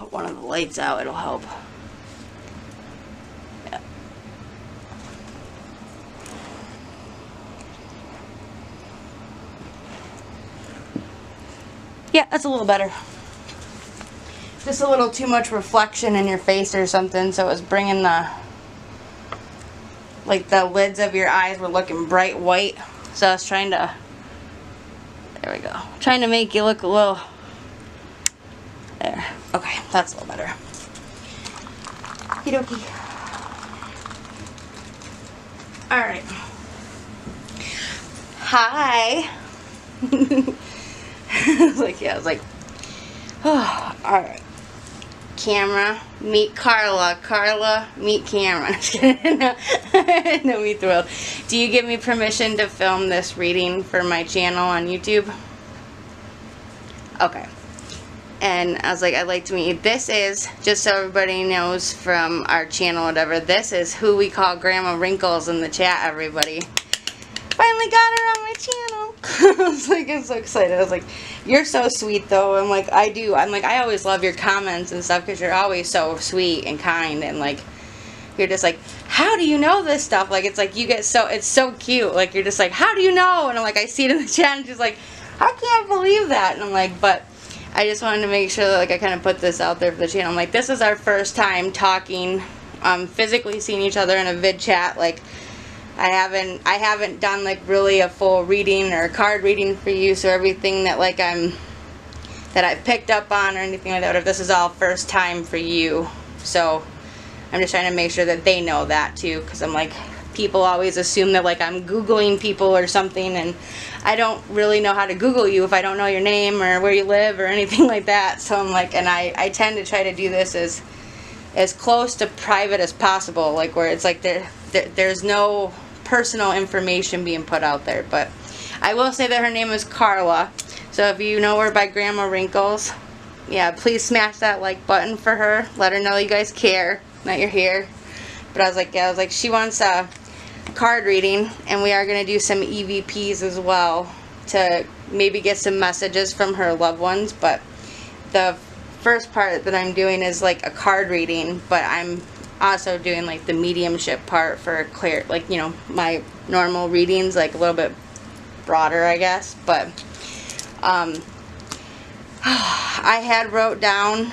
put one of the lights out, it'll help. Yeah. Yeah, that's a little better. Just a little too much reflection in your face or something, so it was bringing the, like, the lids of your eyes were looking bright white. So I was trying to, there we go, trying to make you look a little, there. Okay, that's a little better. Okie dokie. Alright. Hi. I was like, oh, alright. Camera, meet Carla. Carla, meet camera. Just kidding. No, me thrilled. Do you give me permission to film this reading for my channel on YouTube? Okay. And I was like, I'd like to meet you. This is, just so everybody knows from our channel, whatever, this is who we call Grandma Wrinkles in the chat, everybody. Finally got her on my channel. I was like, I'm so excited. I was like, you're so sweet, though. I'm like, I do. I'm like, I always love your comments and stuff because you're always so sweet and kind, and like, you're just like, how do you know this stuff? Like, it's like you get so, it's so cute. Like, you're just like, how do you know? And I'm like, I see it in the chat, and she's like, I can't believe that. And I'm like, but I just wanted to make sure that, like, I kind of put this out there for the channel. I'm like, this is our first time talking, physically seeing each other in a vid chat. Like, I haven't done like really a full reading or a card reading for you, so everything that like that I've picked up on or anything like that, if this is all first time for you. So I'm just trying to make sure that they know that too, because I'm like, people always assume that like I'm Googling people or something, and I don't really know how to Google you if I don't know your name or where you live or anything like that. So I'm like, and I tend to try to do this as close to private as possible, like where it's like there's no personal information being put out there. But I will say that her name is Carla, so if you know her by Grandma Wrinkles, yeah, please smash that like button for her. Let her know you guys care, that you're here. But I was like, she wants a card reading, and we are going to do some EVPs as well to maybe get some messages from her loved ones. But the first part that I'm doing is like a card reading, but I'm also doing like the mediumship part for clear, like, you know, my normal readings, like a little bit broader, I guess. But I had wrote down,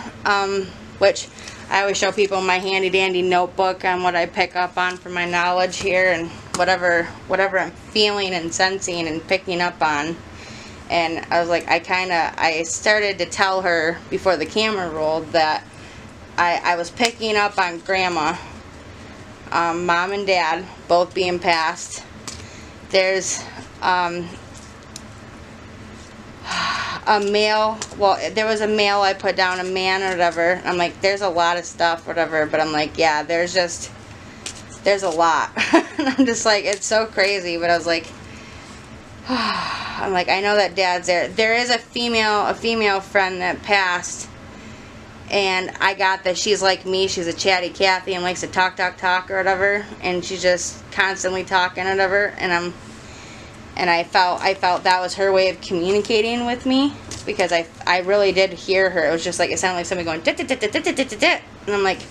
which I always show people my handy dandy notebook on what I pick up on for my knowledge here, and whatever I'm feeling and sensing and picking up on. And I was like, I started to tell her before the camera rolled that I was picking up on Grandma, Mom and Dad both being passed. There's a male, well, there was a male I put down, a man or whatever. I'm like, there's a lot of stuff, whatever, but I'm like, yeah, there's a lot. And I'm just like, it's so crazy. But I was like, I'm like, I know that Dad's there. There is a female friend that passed, and I got that she's like me. She's a chatty Cathy and likes to talk or whatever, and she's just constantly talking or whatever. And I felt that was her way of communicating with me, because I really did hear her. It was just like, it sounded like somebody going dit, dit, dit, dit, dit, dit, dit, dit. And I'm like,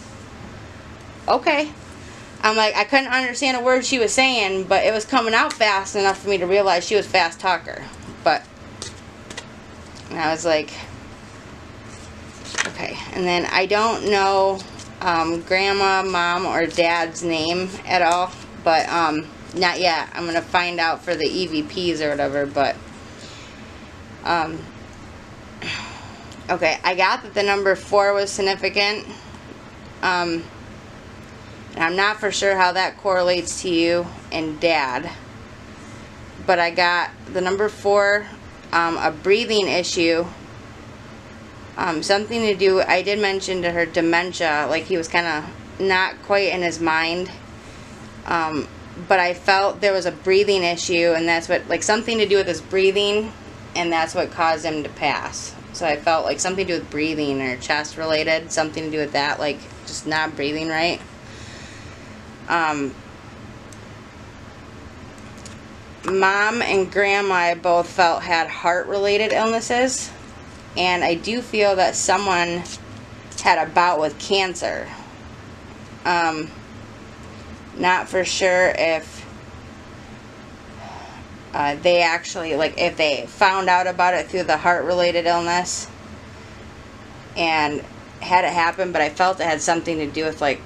okay. I'm like, I couldn't understand a word she was saying, but it was coming out fast enough for me to realize she was a fast talker. But and I was like, okay. And then I don't know Grandma, Mom, or Dad's name at all, but not yet. I'm gonna find out for the EVPs or whatever. But okay, I got that the number 4 was significant. And I'm not for sure how that correlates to you and Dad, but I got the number 4, a breathing issue, something to do, I did mention to her dementia, like he was kind of not quite in his mind, but I felt there was a breathing issue, and that's what, like, something to do with his breathing, and that's what caused him to pass. So I felt like something to do with breathing or chest related, something to do with that, like just not breathing right. Mom and Grandma, I both felt had heart related illnesses, and I do feel that someone had a bout with cancer. Not for sure if they actually, like, if they found out about it through the heart-related illness and had it happen, but I felt it had something to do with, like,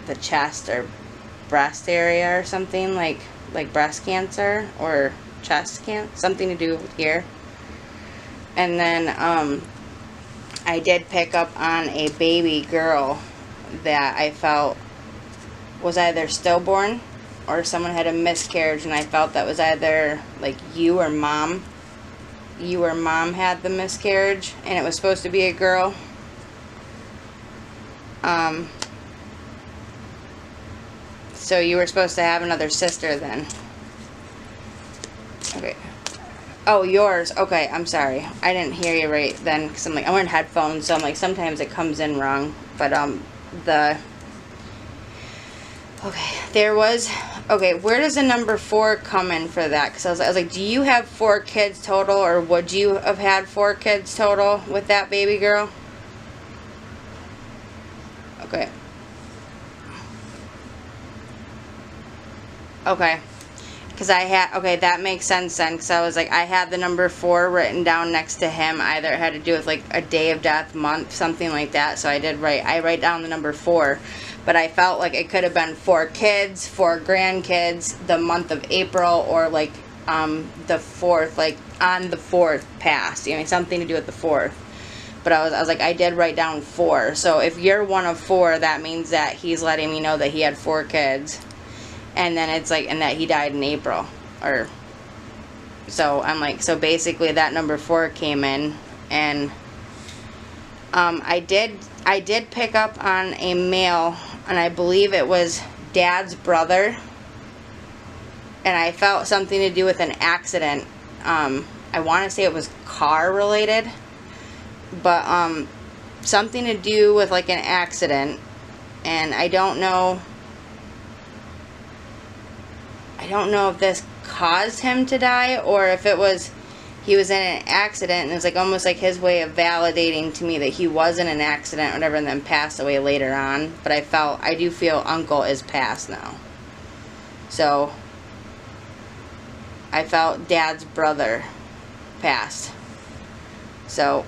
the chest or breast area or something, like breast cancer or chest cancer, something to do with here. And then I did pick up on a baby girl that I felt was either stillborn or someone had a miscarriage, and I felt that was either like you or mom had the miscarriage, and it was supposed to be a girl. So you were supposed to have another sister then. Okay. Oh, yours. Okay, I'm sorry. I didn't hear you right then, because I'm like, I'm wearing headphones, so I'm like, sometimes it comes in wrong. But, okay, there was, okay, where does the number 4 come in for that? Because I was like, do you have 4 kids total, or would you have had 4 kids total with that baby girl? Okay. Okay. Because I had, okay, that makes sense then, because I was like, I had the number 4 written down next to him. Either it had to do with like a day of death, month, something like that. So I write down the number 4. But I felt like it could have been 4 kids, 4 grandkids, the month of April, or like the 4th, like on the 4th past, you know, something to do with the 4th. But I was like, I did write down 4. So if you're one of 4, that means that he's letting me know that he had 4 kids. And then it's like, and that he died in April, or, so I'm like, so basically that number 4 came in, and, I did pick up on a male, and I believe it was Dad's brother, and I felt something to do with an accident. I want to say it was car related, but, something to do with like an accident, and I don't know if this caused him to die, or if it was he was in an accident, and it's like almost like his way of validating to me that he was in an accident or whatever, and then passed away later on. But I do feel Uncle is passed now. So I felt Dad's brother passed. So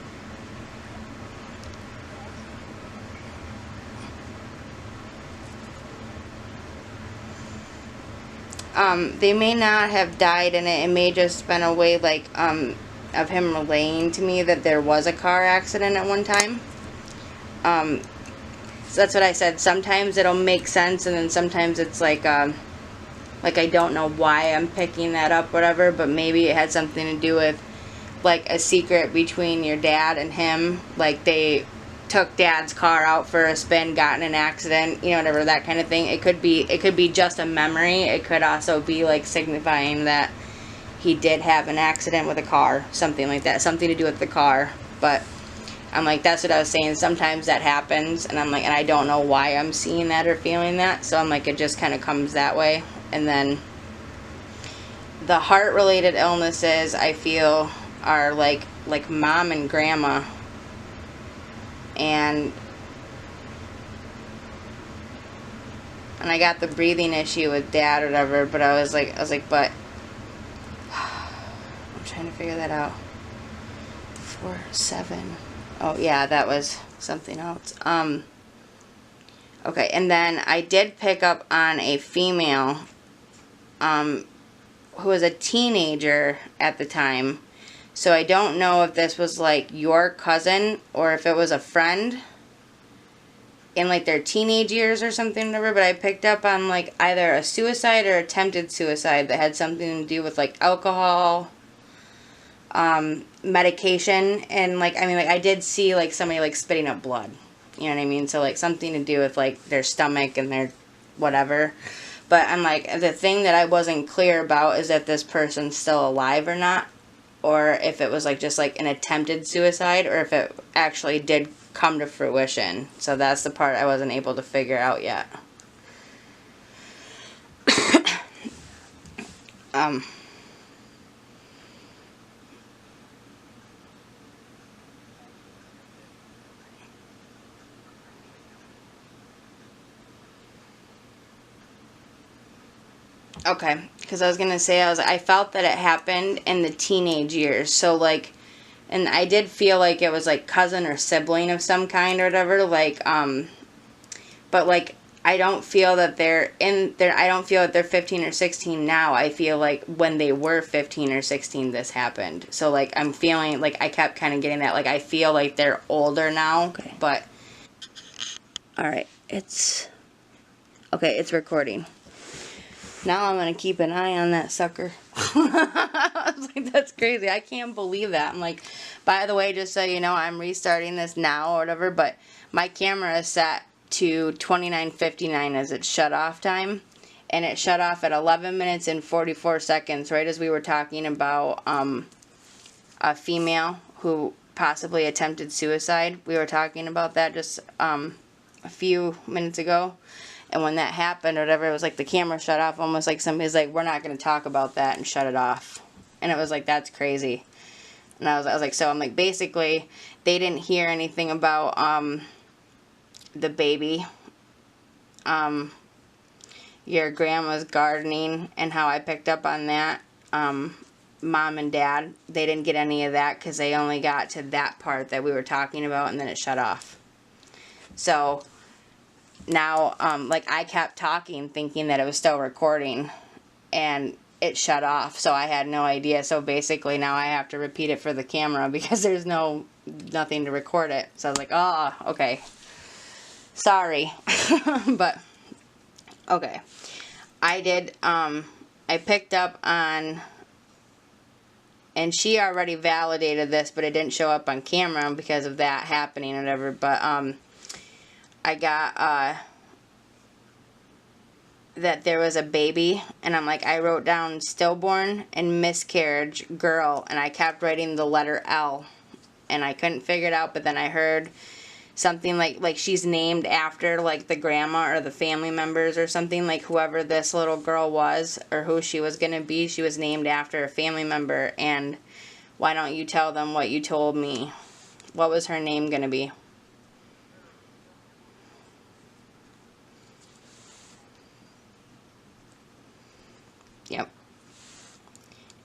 they may not have died in it. It may just been a way, like, of him relaying to me that there was a car accident at one time. So that's what I said. Sometimes it'll make sense, and then sometimes it's like I don't know why I'm picking that up, whatever, but maybe it had something to do with, like, a secret between your dad and him. Like, they took Dad's car out for a spin, got in an accident, you know, whatever, that kind of thing. It could be just a memory. It could also be like signifying that he did have an accident with a car, something like that, something to do with the car. But I'm like, that's what I was saying. Sometimes that happens, and I'm like, and I don't know why I'm seeing that or feeling that. So I'm like, it just kind of comes that way. And then the heart-related illnesses, I feel, are like Mom and Grandma. And I got the breathing issue with Dad or whatever, but I was like, but I'm trying to figure that out. 4, 7. Oh yeah, that was something else. Okay, and then I did pick up on a female, who was a teenager at the time. So I don't know if this was like your cousin or if it was a friend in like their teenage years or something, whatever, but I picked up on like either a suicide or attempted suicide that had something to do with like alcohol, medication, and like, I mean, like I did see like somebody like spitting up blood, you know what I mean? So like something to do with like their stomach and their whatever. But I'm like, the thing that I wasn't clear about is if this person's still alive or not, or if it was like just like an attempted suicide, or if it actually did come to fruition. So that's the part I wasn't able to figure out yet. Okay, because I was gonna say I felt that it happened in the teenage years. So like, and I did feel like it was like cousin or sibling of some kind or whatever. Like but like I don't feel that they're in there. I don't feel that they're 15 or 16 now. I feel like when they were 15 or 16, this happened. So like I'm feeling like I kept kind of getting that. Like I feel like they're older now. Okay. But all right, it's okay. It's recording. Now I'm gonna keep an eye on that sucker. I was like, that's crazy. I can't believe that. I'm like, by the way, just so you know, I'm restarting this now or whatever, but my camera is set to 29:59 as its shut off time. And it shut off at 11 minutes and 44 seconds, right as we were talking about a female who possibly attempted suicide. We were talking about that just a few minutes ago. And when that happened or whatever, it was like the camera shut off, almost like somebody's like, we're not going to talk about that, and shut it off. And it was like, that's crazy. And I was like, so I'm like, basically, they didn't hear anything about the baby, your grandma's gardening, and how I picked up on that. Mom and dad, they didn't get any of that because they only got to that part that we were talking about, and then it shut off. So now, like, I kept talking thinking that it was still recording, and it shut off, so I had no idea. So basically now I have to repeat it for the camera because there's nothing to record it. So I was like, oh, okay, sorry. But okay, I did I picked up on, and she already validated this, but it didn't show up on camera because of that happening or whatever. But I got that there was a baby, and I'm like, I wrote down stillborn and miscarriage girl, and I kept writing the letter L, and I couldn't figure it out. But then I heard something like she's named after like the grandma or the family members or something, like whoever this little girl was or who she was gonna be, she was named after a family member. And why don't you tell them what you told me? What was her name gonna be? Yep.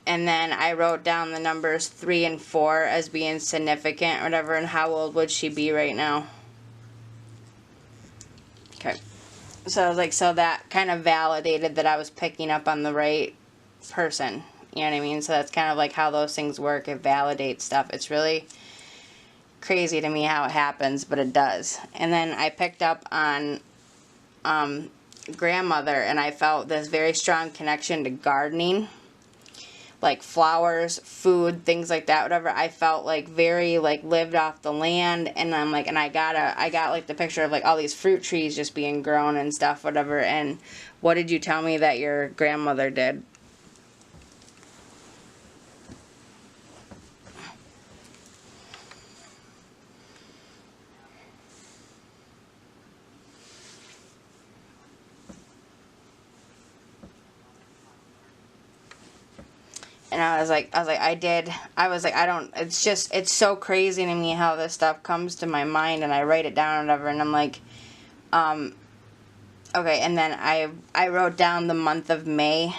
And then I wrote down the numbers 3 and 4 as being significant or whatever. And how old would she be right now? Okay. So I was like, so that kind of validated that I was picking up on the right person. You know what I mean? So that's kind of like how those things work. It validates stuff. It's really crazy to me how it happens, but it does. And then I picked up on grandmother, and I felt this very strong connection to gardening, like flowers, food, things like that, whatever. I felt like very like lived off the land. And I'm like, and I got like the picture of like all these fruit trees just being grown and stuff, whatever. And what did you tell me that your grandmother did? And I was like, I don't, it's so crazy to me how this stuff comes to my mind, and I write it down and whatever, and I'm like, okay. And then I wrote down the month of May,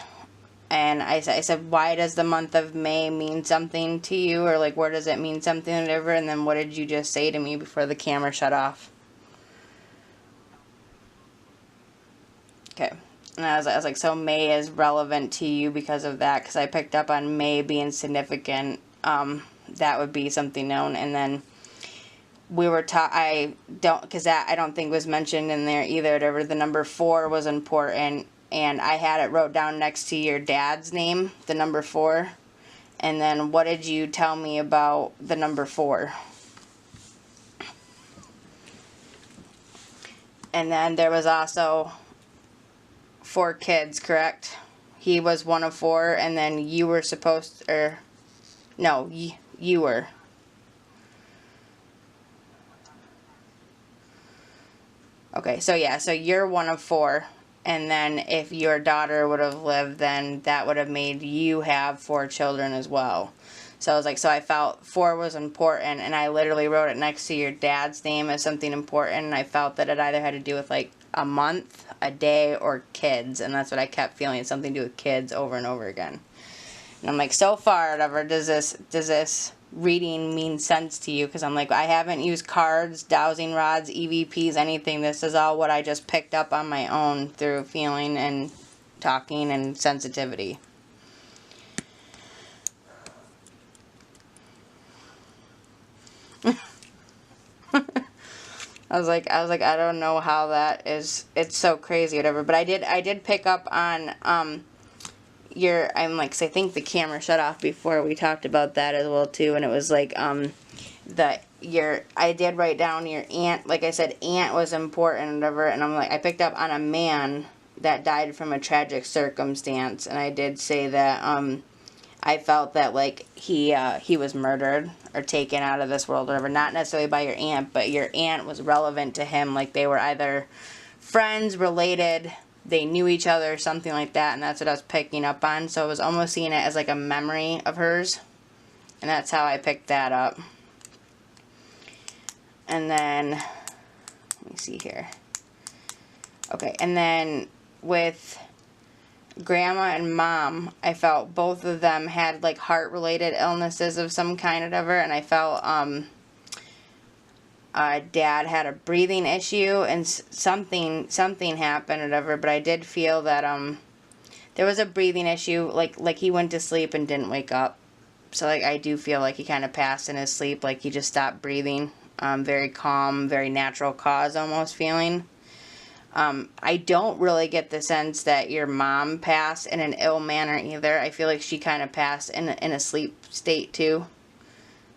and I said, why does the month of May mean something to you, or like, where does it mean something, whatever. And then what did you just say to me before the camera shut off? Okay. And I was like, so May is relevant to you because of that, because I picked up on May being significant. That would be something known. And then we were taught, because that I don't think was mentioned in there either. Whatever, the number 4 was important, and I had it wrote down next to your dad's name, the number 4. And then what did you tell me about the number 4? And then there was also 4 kids, correct? He was one of 4, and then you were supposed, or no, you were. Okay, so yeah, so you're one of 4, and then if your daughter would have lived, then that would have made you have 4 children as well. So I was like, so I felt 4 was important, and I literally wrote it next to your dad's name as something important, and I felt that it either had to do with like a month, a day, or kids, and that's what I kept feeling, something to do with kids over and over again. And I'm like, so far, whatever, does this reading mean sense to you? Because I'm like, I haven't used cards, dowsing rods, EVPs, anything. This is all what I just picked up on my own through feeling and talking and sensitivity. I was like, I don't know how that is. It's so crazy, whatever. But I did pick up on I'm like, 'cause I think the camera shut off before we talked about that as well too, and it was like I did write down your aunt. Like I said, aunt was important, whatever. And I'm like, I picked up on a man that died from a tragic circumstance, and I did say that I felt that like he was murdered or taken out of this world, whatever. Not necessarily by your aunt, but your aunt was relevant to him. Like they were either friends, related, they knew each other, or something like that. And that's what I was picking up on. So I was almost seeing it as like a memory of hers, and that's how I picked that up. And then let me see here. Okay, and then with Grandma and Mom, I felt both of them had like heart-related illnesses of some kind or whatever, and I felt Dad had a breathing issue and something happened or whatever, but I did feel that there was a breathing issue, like he went to sleep and didn't wake up. So like I do feel like he kind of passed in his sleep, like he just stopped breathing. Very calm, very natural cause almost feeling. I don't really get the sense that your mom passed in an ill manner either. I feel like she kind of passed in a sleep state too.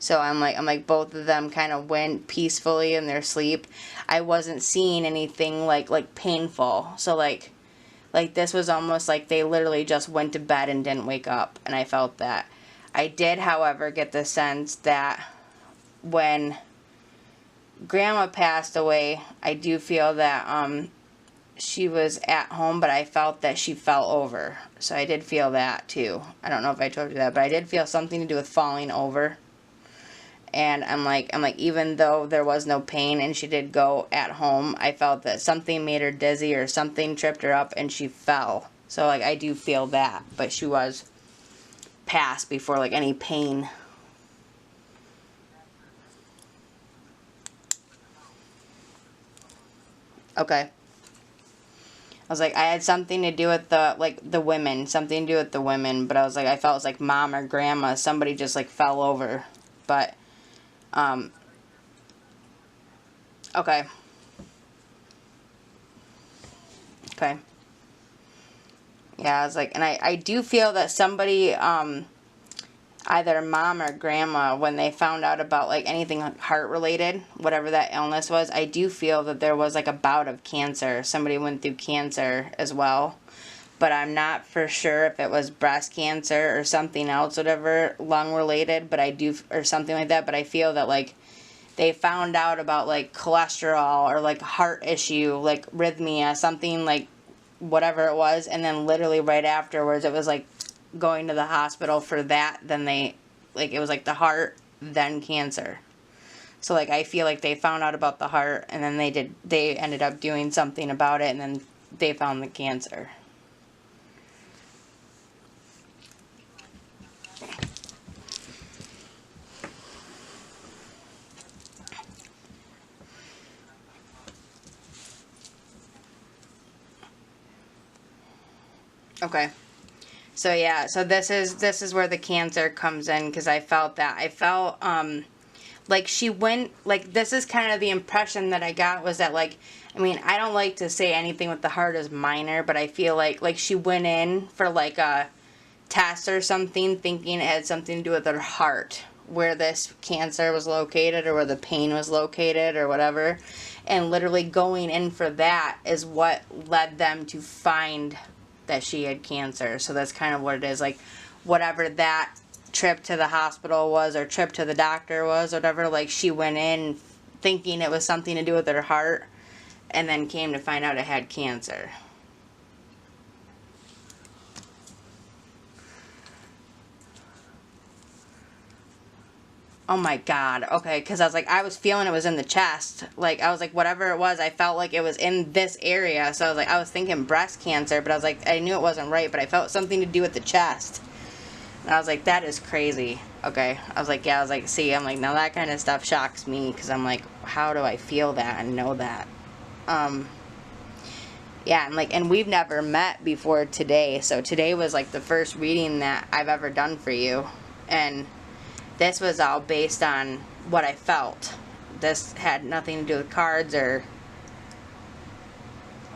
So I'm like both of them kind of went peacefully in their sleep. I wasn't seeing anything like painful. So like this was almost like they literally just went to bed and didn't wake up, and I felt that. I did, however, get the sense that when Grandma passed away, I do feel that she was at home, but I felt that she fell over. So I did feel that too. I don't know if I told you that, but I did feel something to do with falling over. And I'm like, even though there was no pain and she did go at home, I felt that something made her dizzy or something tripped her up and she fell. So like I do feel that, but she was passed before like any pain. Okay. I was like, I had something to do with the women, something to do with the women, but I was like, I felt it was like Mom or Grandma, somebody just like fell over, but, okay. Okay. Yeah, I was like, and I do feel that somebody, either Mom or Grandma, when they found out about like anything heart related, whatever that illness was, I do feel that there was like a bout of cancer. Somebody went through cancer as well, but I'm not for sure if it was breast cancer or something else, whatever, lung related, but I do, or something like that, but I feel that like they found out about like cholesterol or like heart issue, like arrhythmia, something like whatever it was, and then literally right afterwards it was like going to the hospital for that, then they, like, it was like the heart, then cancer. So like I feel like they found out about the heart, and then they ended up doing something about it, and then they found the cancer. Okay. So yeah, so this is where the cancer comes in, because I felt like she went, like, this is kind of the impression that I got, was that like, I mean, I don't like to say anything with the heart is minor, but I feel like she went in for like a test or something, thinking it had something to do with her heart, where this cancer was located or where the pain was located or whatever, and literally going in for that is what led them to find that she had cancer. So that's kind of what it is, like whatever that trip to the hospital was, or trip to the doctor was, whatever, like she went in thinking it was something to do with her heart, and then came to find out it had cancer. Oh my God. Okay, because I was like, I was feeling it was in the chest. Like, I was like, whatever it was, I felt like it was in this area. So I was like, I was thinking breast cancer, but I was like, I knew it wasn't right, but I felt something to do with the chest. And I was like, that is crazy. Okay. I was like, yeah, I was like, see, I'm like, now that kind of stuff shocks me, because I'm like, how do I feel that and know that? Yeah, and like, and we've never met before today. So today was like the first reading that I've ever done for you. And this was all based on what I felt. This had nothing to do with cards or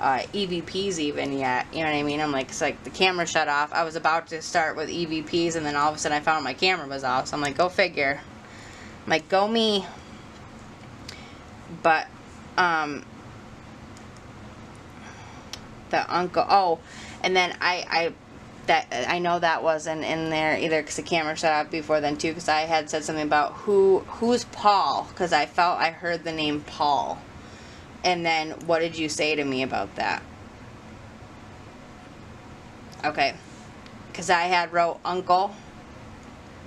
EVPs even yet. You know what I mean? I'm like, it's like the camera shut off. I was about to start with EVPs, and then all of a sudden I found my camera was off. So I'm like, go figure. I'm like, go me. But, the uncle, oh, and then I know that wasn't in there either, because the camera shut off before then too, because I had said something about who's Paul, because I felt I heard the name Paul. And then what did you say to me about that? Okay, because I had wrote uncle,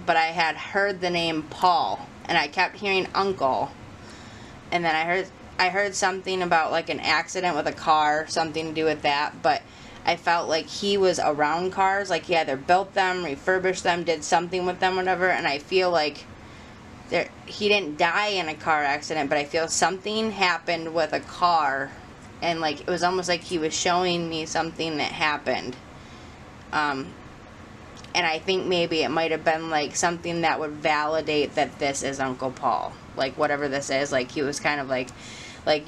but I had heard the name Paul, and I kept hearing uncle, and then I heard something about like an accident with a car, something to do with that, but I felt like he was around cars, like he either built them, refurbished them, did something with them, whatever, and I feel like he didn't die in a car accident, but I feel something happened with a car, and like it was almost like he was showing me something that happened. And I think maybe it might have been like something that would validate that this is Uncle Paul, like whatever this is. Like he was kind of like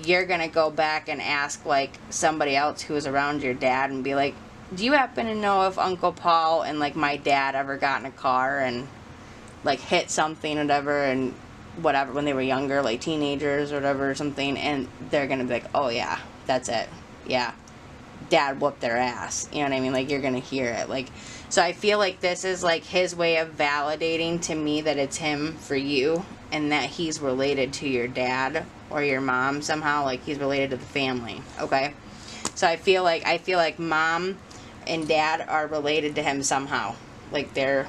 you're gonna go back and ask like somebody else who was around your dad and be like, do you happen to know if Uncle Paul and like my dad ever got in a car and like hit something or whatever, and whatever, when they were younger, like teenagers or whatever or something, and they're gonna be like, oh yeah, that's it, yeah, dad whooped their ass, you know what I mean? Like you're gonna hear it. Like, so I feel like this is like his way of validating to me that it's him for you, and that he's related to your dad or your mom somehow, like he's related to the family. Okay, so I feel like mom and dad are related to him somehow, like they're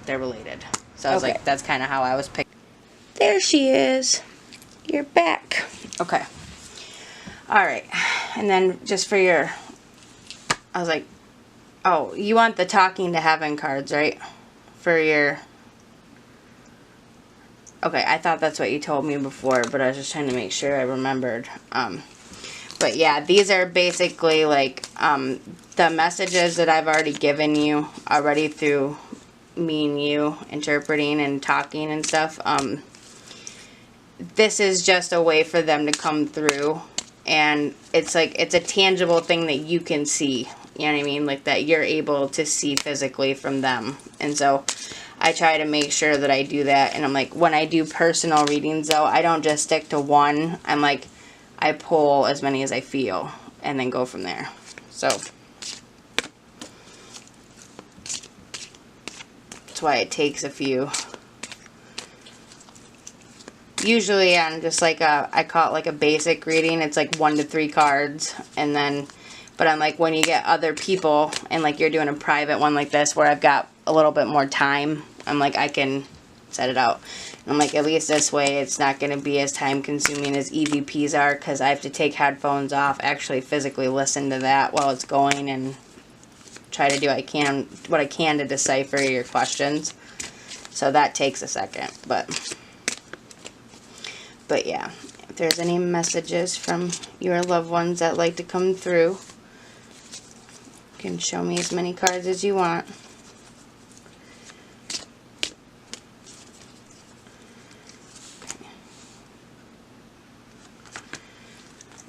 related. So I was like, that's kind of how I was picked. There she is. You're back. Okay. Alright. And then just for your... I was like, oh, you want the Talking to Heaven cards, right? For your... Okay, I thought that's what you told me before, but I was just trying to make sure I remembered. But yeah, these are basically like the messages that I've already given you already through me and you interpreting and talking and stuff. This is just a way for them to come through, and it's like it's a tangible thing that you can see, you know what I mean, like that you're able to see physically from them. And so I try to make sure that I do that. And I'm like, when I do personal readings though, I don't just stick to one. I'm like, I pull as many as I feel and then go from there. So that's why it takes a few. Usually on just like I call it like a basic reading, it's like 1 to 3 cards, and then, but I'm like, when you get other people and like you're doing a private one like this where I've got a little bit more time, I'm like, I can set it out. And I'm like, at least this way it's not going to be as time consuming as EVPs are, because I have to take headphones off, actually physically listen to that while it's going, and try to do what I can to decipher your questions. So that takes a second, but yeah, if there's any messages from your loved ones that like to come through, you can show me as many cards as you want.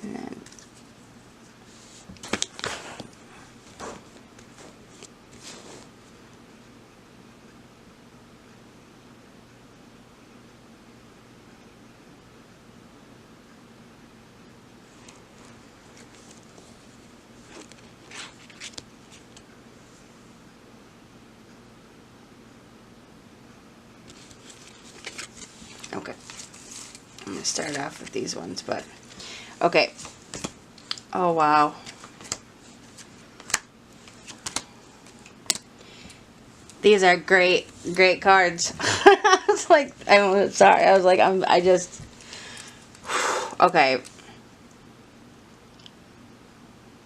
And then okay, I'm going to start off with these ones, but okay. Oh wow. These are great cards. was like, I'm sorry. I was like, I just, okay.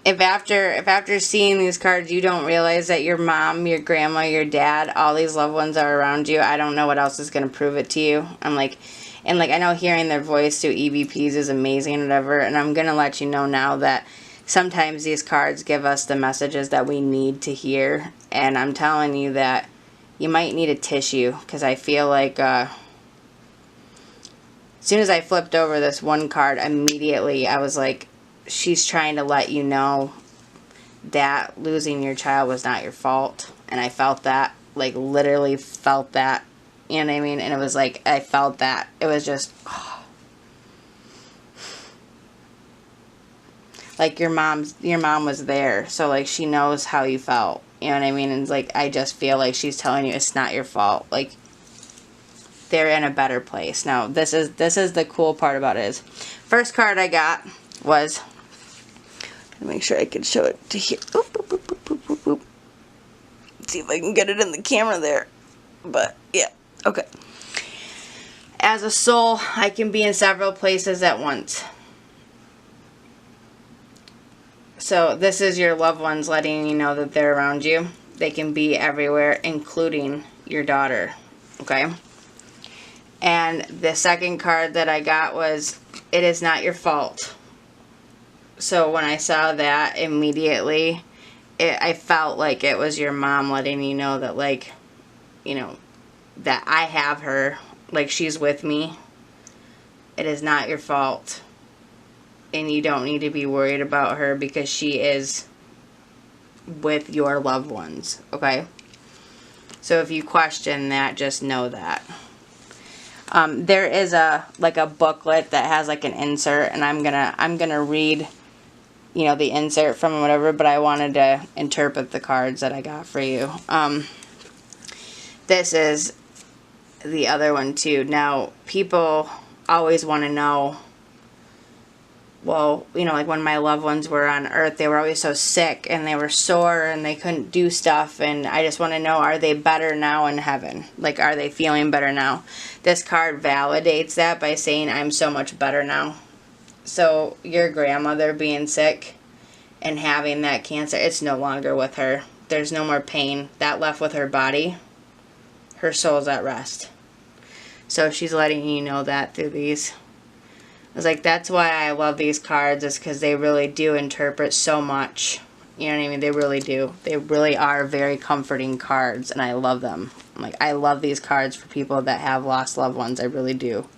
If after seeing these cards you don't realize that your mom, your grandma, your dad, all these loved ones are around you, I don't know what else is going to prove it to you. I'm like, and like, I know hearing their voice through EVPs is amazing and whatever, and I'm going to let you know now that sometimes these cards give us the messages that we need to hear, and I'm telling you that you might need a tissue, because I feel like, as soon as I flipped over this one card, immediately I was like, she's trying to let you know that losing your child was not your fault. And I felt that, like, literally felt that, you know what I mean? And it was like, I felt that. It was just, oh. Like, your mom was there, so, like, she knows how you felt, you know what I mean? And it's like, I just feel like she's telling you it's not your fault. Like, they're in a better place. Now, this is the cool part about it is, first card I got was, make sure I can show it to here. Oop, oop, oop, oop, oop, oop, oop. See if I can get it in the camera there. But, yeah. Okay. As a soul, I can be in several places at once. So, this is your loved ones letting you know that they're around you. They can be everywhere, including your daughter. Okay? And the second card that I got was, it is not your fault. So when I saw that, immediately, I felt like it was your mom letting you know that, like, you know, that I have her, like, she's with me. It is not your fault. And you don't need to be worried about her because she is with your loved ones, okay? So if you question that, just know that. There is a booklet that has like an insert, and I'm gonna read, you know, the insert from whatever, but I wanted to interpret the cards that I got for you. This is the other one too. Now, people always want to know, well, you know, like when my loved ones were on earth, they were always so sick and they were sore and they couldn't do stuff, and I just want to know, are they better now in heaven? Like, are they feeling better now? This card validates that by saying, I'm so much better now. So your grandmother being sick and having that cancer, it's no longer with her. There's no more pain. That left with her body. Her soul's at rest. So she's letting you know that through these. I was like, that's why I love these cards, is because they really do interpret so much. You know what I mean? They really do. They really are very comforting cards, and I love them. Like, I love these cards for people that have lost loved ones. I really do.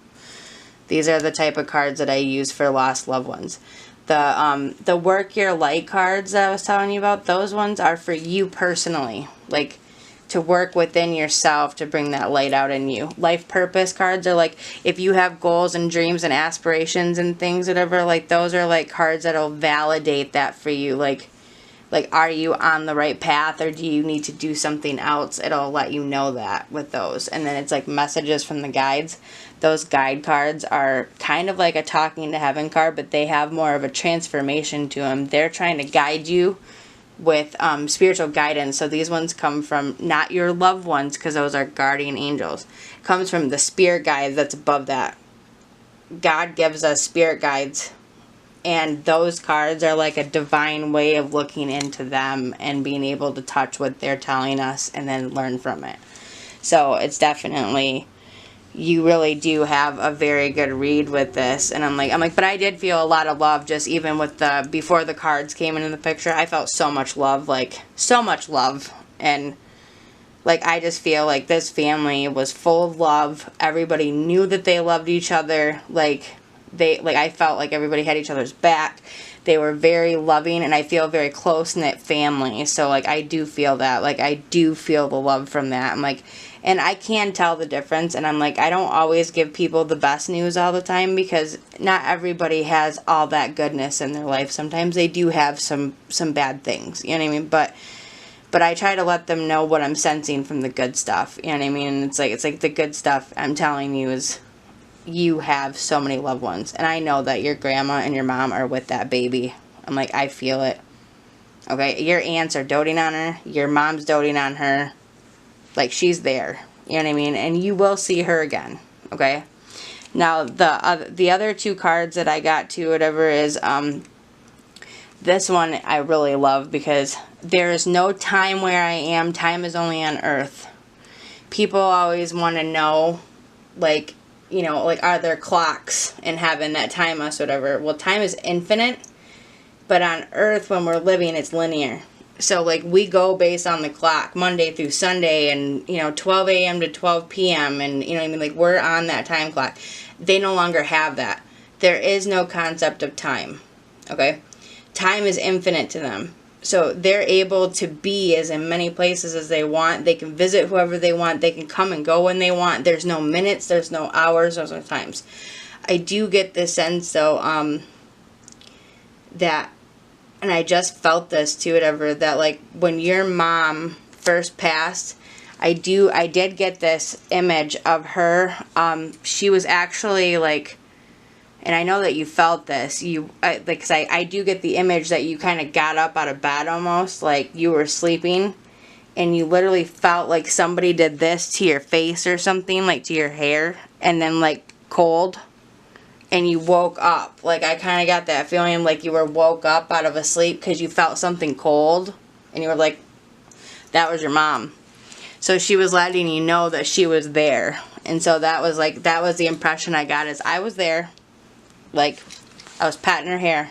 These are the type of cards that I use for lost loved ones. The Work Your Light cards that I was telling you about, those ones are for you personally. Like, to work within yourself to bring that light out in you. Life purpose cards are like, if you have goals and dreams and aspirations and things, whatever, like, those are like cards that'll validate that for you. Like, are you on the right path, or do you need to do something else? It'll let you know that with those. And then it's like messages from the guides. Those guide cards are kind of like a talking to heaven card, but they have more of a transformation to them. They're trying to guide you with spiritual guidance. So these ones come from not your loved ones, because those are guardian angels. It comes from the spirit guide that's above that. God gives us spirit guides, and those cards are like a divine way of looking into them and being able to touch what they're telling us and then learn from it. So it's definitely, you really do have a very good read with this. And I'm like, but I did feel a lot of love, just even with the, before the cards came into the picture, I felt so much love, like, so much love. And, like, I just feel like this family was full of love. Everybody knew that they loved each other. Like, I felt like everybody had each other's back. They were very loving, and I feel very close-knit family. So, like, I do feel that. Like, I do feel the love from that. I'm like, and I can tell the difference, and I'm like, I don't always give people the best news all the time, because not everybody has all that goodness in their life. Sometimes they do have some bad things, you know what I mean? But I try to let them know what I'm sensing from the good stuff, you know what I mean? And it's like the good stuff I'm telling you is, you have so many loved ones, and I know that your grandma and your mom are with that baby. I'm like, I feel it. Okay, your aunts are doting on her, your mom's doting on her. Like, she's there. You know what I mean? And you will see her again, okay? Now, the other 2 cards that I got to, whatever, is, this one I really love, because there is no time where I am. Time is only on earth. People always want to know, like, you know, like, are there clocks in heaven that time us, whatever? Well, time is infinite, but on earth, when we're living, it's linear. So, like, we go based on the clock, Monday through Sunday, and, you know, 12 a.m. to 12 p.m., and, you know what I mean? Like, we're on that time clock. They no longer have that. There is no concept of time, okay? Time is infinite to them. So they're able to be as in many places as they want. They can visit whoever they want. They can come and go when they want. There's no minutes. There's no hours. There's no times. I do get the sense, though, that, and I just felt this too, whatever, that, like, when your mom first passed, I did get this image of her. She was actually, like, and I know that you felt this, because I do get the image that you kind of got up out of bed almost, like you were sleeping, and you literally felt like somebody did this to your face or something, like to your hair, and then, like, cold, and you woke up. Like, I kind of got that feeling like you were woke up out of a sleep because you felt something cold, and you were like, that was your mom. So she was letting you know that she was there. And so that was the impression I got, is I was there. Like, I was patting her hair.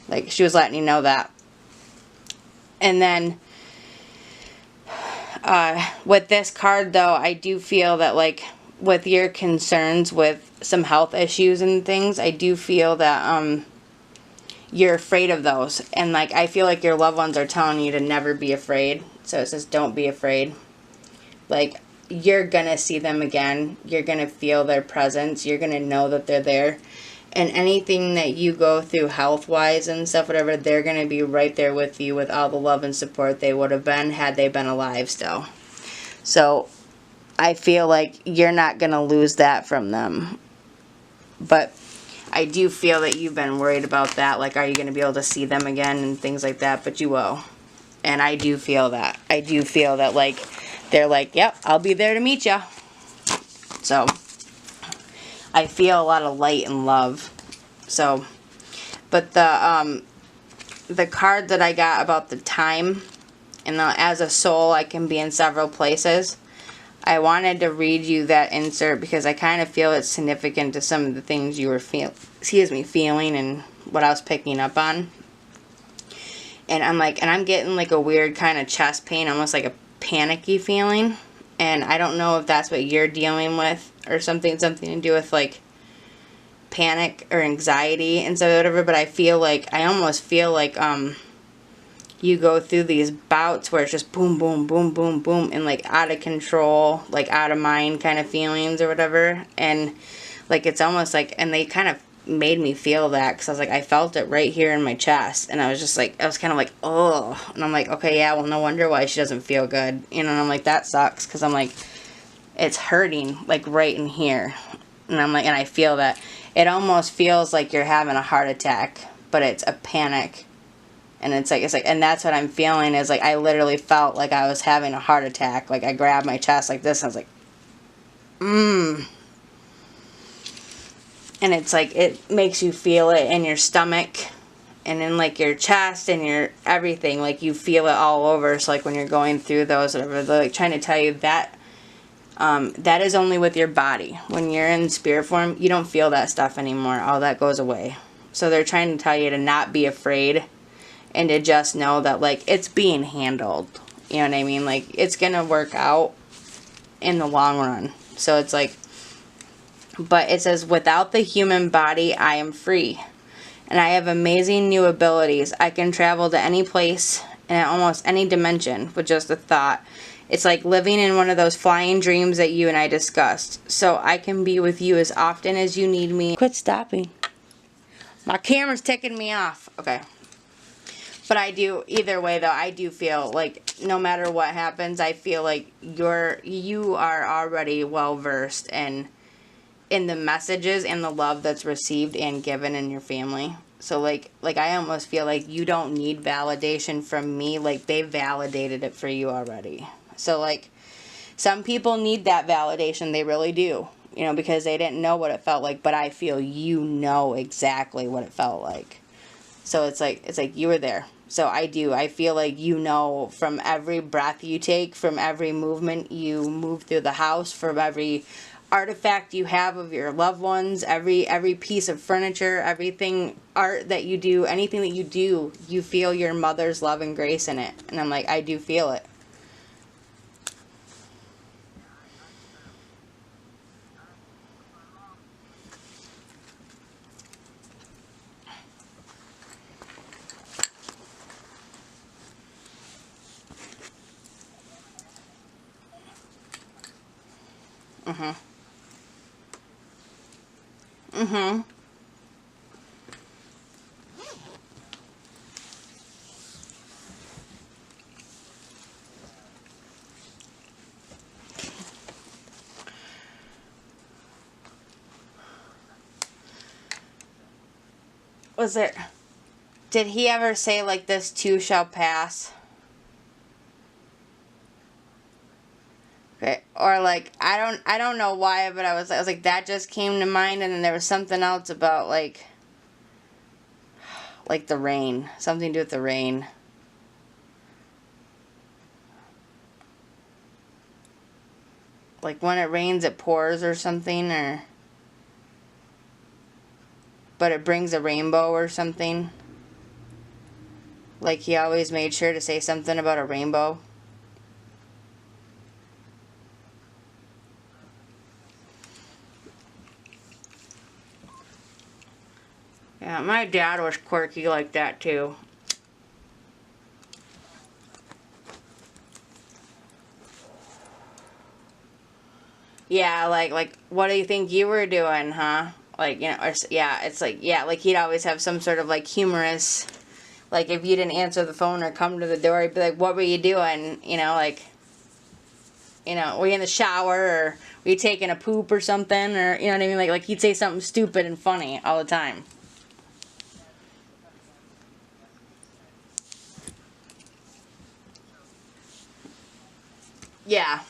Like, she was letting you know that. And then, with this card, though, I do feel that, like, with your concerns with some health issues and things, I do feel that, you're afraid of those. And, like, I feel like your loved ones are telling you to never be afraid. So it says, don't be afraid. Like, you're gonna see them again. You're gonna feel their presence. You're gonna know that they're there. And anything that you go through health-wise and stuff, whatever, they're gonna be right there with you with all the love and support they would have been had they been alive still. So I feel like you're not gonna lose that from them. But I do feel that you've been worried about that. Like, are you gonna be able to see them again and things like that? But you will. And I do feel that. I do feel that, like, they're like, yep, I'll be there to meet ya. So, I feel a lot of light and love. So, but the card that I got about the time, and as a soul, I can be in several places. I wanted to read you that insert because I kind of feel it's significant to some of the things you were feeling and what I was picking up on. And I'm like, and I'm getting like a weird kind of chest pain, almost like a panicky feeling. And I don't know if that's what you're dealing with or something to do with, like, panic or anxiety and so whatever. But I almost feel like you go through these bouts where it's just boom, boom, boom, boom, boom, and, like, out of control, like, out of mind kind of feelings or whatever. And, like, it's almost like, and they kind of made me feel that, because I was like, I felt it right here in my chest, and I was just like, I was kind of like, oh, and I'm like, okay, yeah, well, no wonder why she doesn't feel good, you know. And I'm like, that sucks, because I'm like, it's hurting, like, right in here. And I'm like, and I feel that it almost feels like you're having a heart attack, but it's a panic. And it's like, and that's what I'm feeling, is like, I literally felt like I was having a heart attack. Like, I grabbed my chest like this, and I was like, and it's like, it makes you feel it in your stomach, and in, like, your chest, and your everything. Like, you feel it all over. So, like, when you're going through those, whatever, they're, like, trying to tell you that, that is only with your body. When you're in spirit form, you don't feel that stuff anymore. All that goes away. So they're trying to tell you to not be afraid, and to just know that, like, it's being handled. You know what I mean? Like, it's gonna work out in the long run. So it's like, but it says, without the human body, I am free. And I have amazing new abilities. I can travel to any place and almost any dimension with just a thought. It's like living in one of those flying dreams that you and I discussed. So I can be with you as often as you need me. Quit stopping. My camera's ticking me off. Okay. But I do, either way though, I do feel like no matter what happens, I feel like you are already well versed in the messages and the love that's received and given in your family. So like I almost feel like you don't need validation from me. Like, they validated it for you already. So, like, Some people need that validation, they really do, you know, because they didn't know what it felt like, but I feel you know exactly what it felt like. So it's like you were there. So I feel like you know, from every breath you take, from every movement you move through the house, from every artifact you have of your loved ones, every piece of furniture, everything, art that you do, anything that you do, you feel your mother's love and grace in it. And I'm like, I do feel it. Mhm. Mhm. Was it? Did he ever say like this too shall pass? Okay. Or like I don't know why, but I was like that just came to mind, and then there was something else about like the rain, something to do with the rain. Like when it rains, it pours or something, or but it brings a rainbow or something. Like he always made sure to say something about a rainbow. Yeah, my dad was quirky like that too. Yeah, like what do you think you were doing, huh? Like, you know, or, yeah, it's like, yeah, like he'd always have some sort of like humorous, like if you didn't answer the phone or come to the door, he'd be like, what were you doing? Like, were you in the shower, or were you taking a poop or something, or you know what I mean? Like he'd say something stupid and funny all the time. Yeah.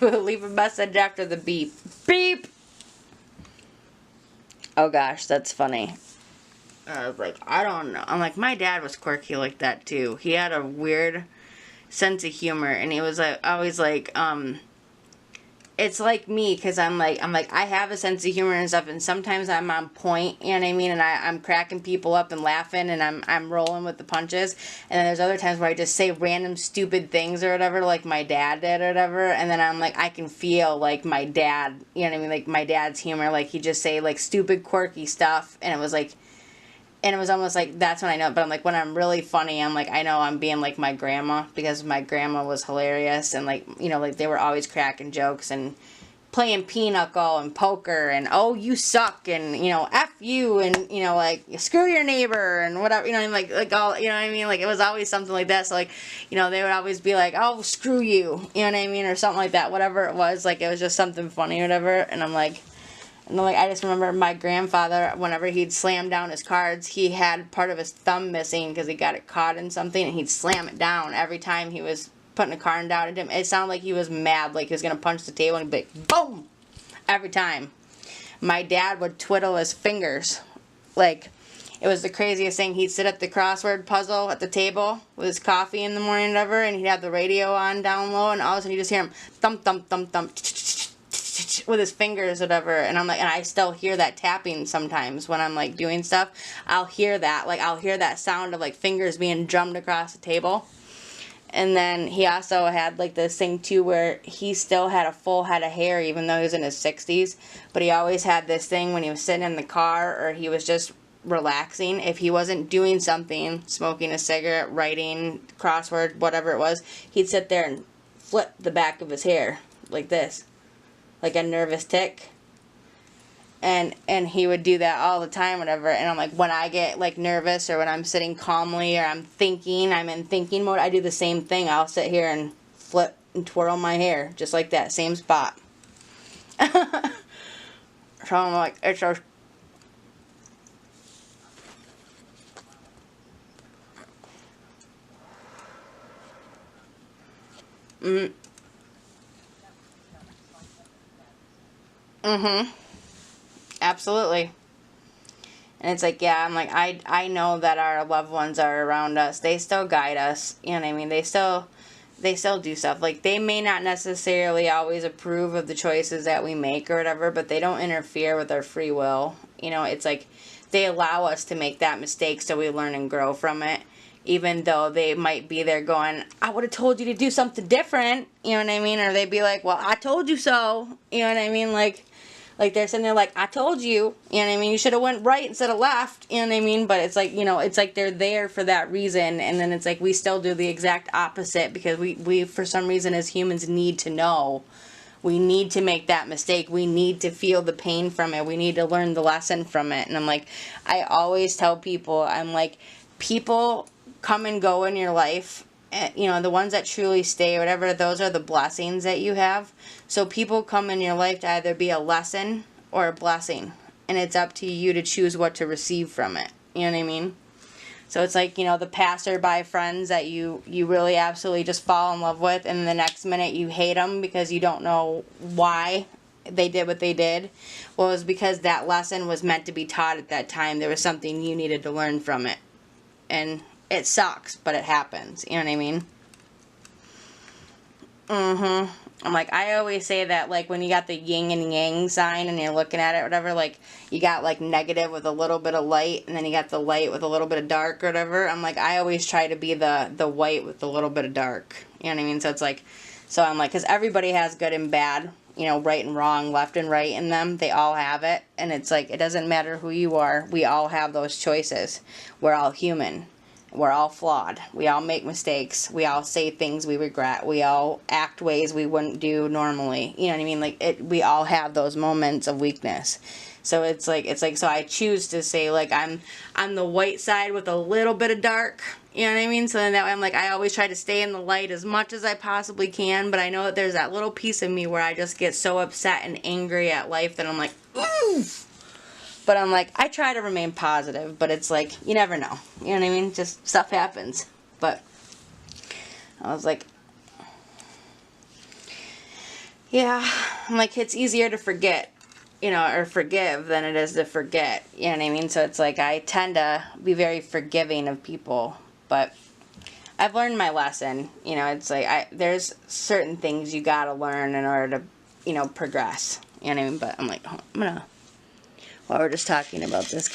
Leave a message after the beep. Beep! Oh gosh, that's funny. I was like, I don't know. I'm like, my dad was quirky like that too. He had a weird sense of humor, and he was like, always like, it's like me, because I'm like I have a sense of humor and stuff, and sometimes I'm on point, you know what I mean, and I'm cracking people up and laughing, and I'm rolling with the punches, and then there's other times where I just say random stupid things or whatever, like my dad did or whatever, and then I'm like, I can feel like my dad, you know what I mean, like my dad's humor, like he'd just say like stupid quirky stuff, and it was like, and it was almost like that's when I know. But I'm like, when I'm really funny, I'm like, I know I'm being like my grandma, because my grandma was hilarious, and like, like they were always cracking jokes and playing pinochle and poker, and oh you suck, and f you, and like screw your neighbor and whatever, I mean, like all, what I mean, like it was always something like that. So like, they would always be like, oh screw you know what I mean, or something like that, whatever it was, like it was just something funny or whatever. And I'm like, I just remember my grandfather, whenever he'd slam down his cards, he had part of his thumb missing because he got it caught in something, and he'd slam it down every time he was putting a card down at him. It sounded like he was mad, like he was going to punch the table, and he'd be like, boom! Every time. My dad would twiddle his fingers. Like, it was the craziest thing. He'd sit at the crossword puzzle at the table with his coffee in the morning or whatever, and he'd have the radio on down low, and all of a sudden you just hear him thump, thump, thump, thump, with his fingers or whatever. And I'm like, and I still hear that tapping sometimes when I'm like doing stuff. I'll hear that, like I'll hear that sound of like fingers being drummed across the table. And then he also had like this thing too where he still had a full head of hair even though he was in his 60s, but he always had this thing when he was sitting in the car or he was just relaxing. If he wasn't doing something, smoking a cigarette, writing, crossword, whatever it was, he'd sit there and flip the back of his hair like this, like a nervous tick. And he would do that all the time, whatever. And I'm like, when I get like nervous or when I'm sitting calmly or I'm in thinking mode, I do the same thing. I'll sit here and flip and twirl my hair just like that, same spot. So I'm like, it's so Mm. Mm-hmm. Absolutely. And it's like, yeah, I'm like, I know that our loved ones are around us. They still guide us. You know what I mean? They still do stuff. Like, they may not necessarily always approve of the choices that we make or whatever, but they don't interfere with our free will. You know, it's like they allow us to make that mistake so we learn and grow from it. Even though they might be there going, I would have told you to do something different. You know what I mean? Or they'd be like, well, I told you so. You know what I mean? Like they're sitting there like, I told you. You know what I mean? You should have went right instead of left. You know what I mean? But it's like, you know, it's like they're there for that reason. And then it's like we still do the exact opposite because we for some reason as humans need to know. We need to make that mistake. We need to feel the pain from it. We need to learn the lesson from it. And I'm like, I always tell people, I'm like, people come and go in your life. You know, the ones that truly stay or whatever, those are the blessings that you have. So people come in your life to either be a lesson or a blessing. And it's up to you to choose what to receive from it. You know what I mean? So it's like, you know, the passerby friends that you really absolutely just fall in love with, and the next minute you hate them because you don't know why they did what they did. Well, it was because that lesson was meant to be taught at that time. There was something you needed to learn from it. And it sucks, but it happens. You know what I mean? Mm-hmm. I'm like, I always say that, like, when you got the yin and yang sign and you're looking at it, whatever, like, you got, like, negative with a little bit of light, and then you got the light with a little bit of dark or whatever. I'm like, I always try to be the white with a little bit of dark. You know what I mean? So it's like, so I'm like, because everybody has good and bad, you know, right and wrong, left and right in them. They all have it. And it's like, it doesn't matter who you are. We all have those choices. We're all human. We're all flawed. We all make mistakes. We all say things we regret. We all act ways we wouldn't do normally. You know what I mean? Like, we all have those moments of weakness. So it's like, so I choose to say, like, I'm the white side with a little bit of dark. You know what I mean? So then that way I'm like, I always try to stay in the light as much as I possibly can, but I know that there's that little piece of me where I just get so upset and angry at life that I'm like, ooh! But I'm like, I try to remain positive, but it's like, you never know. You know what I mean? Just stuff happens. But I was like, yeah, I'm like, it's easier to forget, you know, or forgive than it is to forget. You know what I mean? So it's like, I tend to be very forgiving of people, but I've learned my lesson. You know, it's like, there's certain things you gotta learn in order to, you know, progress. You know what I mean? But I'm like, oh, I'm gonna, while we're just talking about this.